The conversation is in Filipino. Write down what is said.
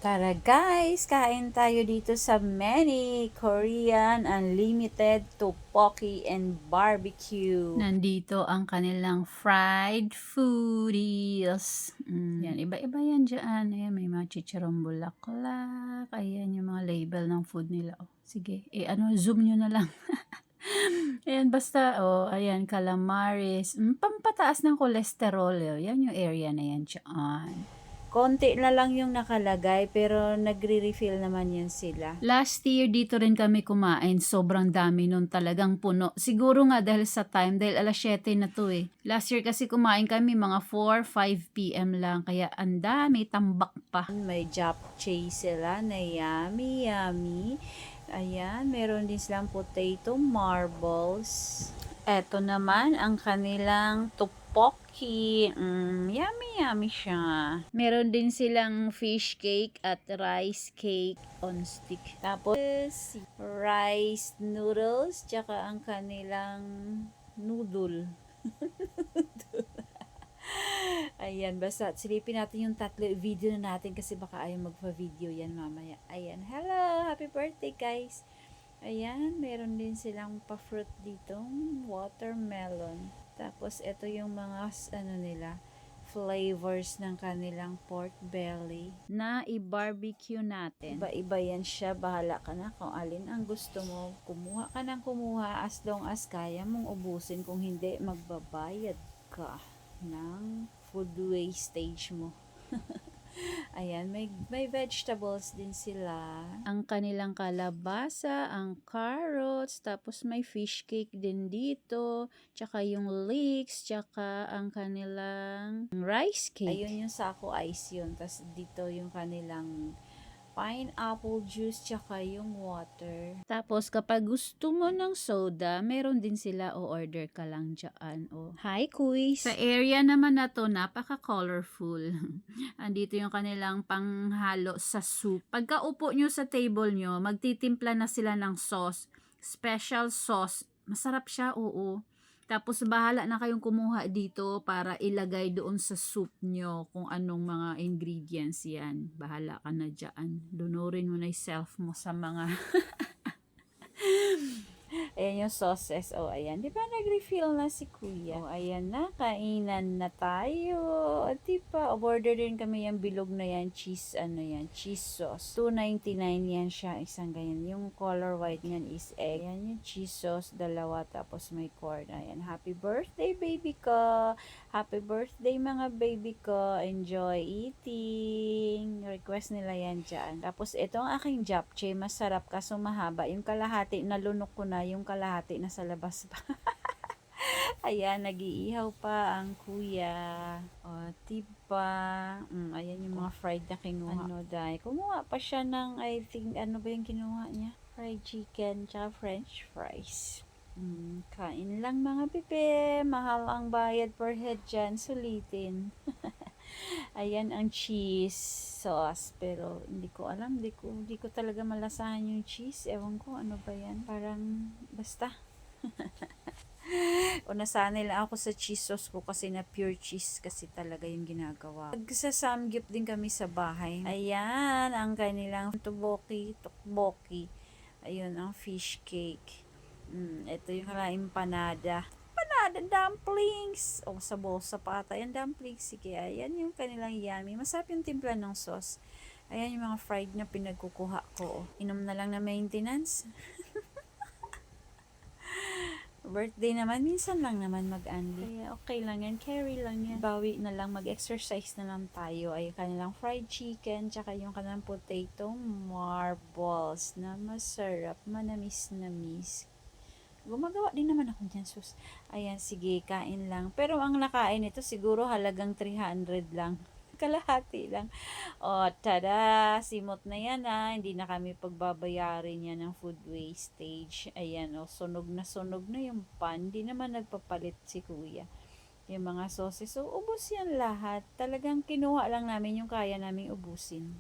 Tara guys, kain tayo dito sa Manny Korean Unlimited Tteokbokki and Barbecue. Nandito ang kanilang fried foodies. Yan, iba-iba yan dyan. Ayan, may mga chicharong bulaklak. Ayan yung mga label ng food nila. Oh, sige, zoom nyo na lang. Ayan, basta, ayan, calamares. Pampataas ng kolesterol. Yan yung area na yan dyan. Konti na lang yung nakalagay pero nagre-refill naman yan sila. Last year dito rin kami kumain. Sobrang dami nun, talagang puno. Siguro nga dahil sa time, dahil alas 7 na to eh. Last year kasi kumain kami mga 4-5 p.m. lang. Kaya ang dami, tambak pa. May japchae sila na yummy yummy. Ayan, meron din silang potato marbles. Eto naman ang kanilang tteokbokki. Yummy yummy siya. Meron din silang fish cake at rice cake on stick. Tapos rice noodles tsaka ang kanilang noodle. Ayan, basta silipin natin yung tatlo video na natin kasi baka ayaw magpa-video yan mamaya. Ayan, hello! Happy birthday guys! Ayan, meron din silang pa-fruit dito, watermelon. Tapos, ito yung mga, nila, flavors ng kanilang pork belly na i-barbecue natin. Iba-iba yan siya, bahala ka na kung alin ang gusto mo. Kumuha ka ng kumuha as long as kaya mong ubusin. Kung hindi, magbabayad ka ng food wastage mo. Ayan, may vegetables din sila. Ang kanilang kalabasa, ang carrots, tapos may fish cake din dito, tsaka yung leeks, tsaka ang kanilang rice cake. Ayun yung sako ice yun. Tapos dito yung kanilang pineapple juice tsaka yung water. Tapos kapag gusto mo ng soda, meron din sila o order ka lang dyan. Hi quiz! Sa area naman na to, napaka-colorful. Andito yung kanilang panghalo sa soup. Pagka upo nyo sa table nyo, magtitimpla na sila ng sauce. Special sauce. Masarap siya, oo. Tapos bahala na kayong kumuha dito para ilagay doon sa soup nyo kung anong mga ingredients yan. Bahala ka na dyan. Lunurin mo na yung self mo sa mga ayan yung sauces. Ayan. Di ba nag-refill na si kuya? Ayan na. Kainan na tayo. Di ba? Order din kami yung bilog na yan. Cheese, cheese sauce. $2.99 yan siya. Isang ganyan. Yung color white niyan is egg. Ayan yung cheese sauce. Dalawa. Tapos may corn. Ayan. Happy birthday, baby ko. Happy birthday, mga baby ko. Enjoy eating. Request nila yan dyan. Tapos ito ang aking japchae. Masarap kaso mahaba. Yung kalahati, nalunok ko na. Yung kalahati nasa labas pa. Ayan, nag-iihaw pa ang kuya. Diba? Ayan yung mga fried na kinuha. Dahil kumuha pa siya ng, I think, ano ba yung kinuha niya? Fried chicken, tsaka french fries. Kain lang mga bebe. Mahal ang bayad per head dyan. Sulitin. Ayan ang cheese sauce. Pero hindi ko alam. Hindi ko talaga malasahan yung cheese. Ewan ko ano ba yan. Parang basta. O nasanay lang ako sa cheese sauce ko kasi na pure cheese kasi talaga yung ginagawa. Nagsasamgyup din kami sa bahay. Ayan ang kanilang tteokbokki. Ayun ang fish cake. Ito yung empanada. Dumplings. Sa bolsa pa ata yung dumplings. Sige, ayan yung kanilang yummy. Masarap yung timpla ng sauce. Ayan yung mga fried na pinagkukuha ko. Inom na lang na maintenance. Birthday naman, minsan lang naman mag-anli. Kaya okay lang yan, carry lang yan. Bawi na lang, mag-exercise na lang tayo. Ay kanilang fried chicken, tsaka yung kanilang potato marbles na masarap, manamis-namis. Gumagawa din naman ako dyan, sus. Ayan, sige, kain lang. Pero ang nakain ito siguro halagang 300 lang. Kalahati lang. Tada! Simot na yan Hindi na kami pagbabayarin yan ng food wastage. Ayan, sunog na yung pan. Hindi naman nagpapalit si kuya. Yung mga sauces. So, ubos yan lahat. Talagang kinuha lang namin yung kaya naming ubusin.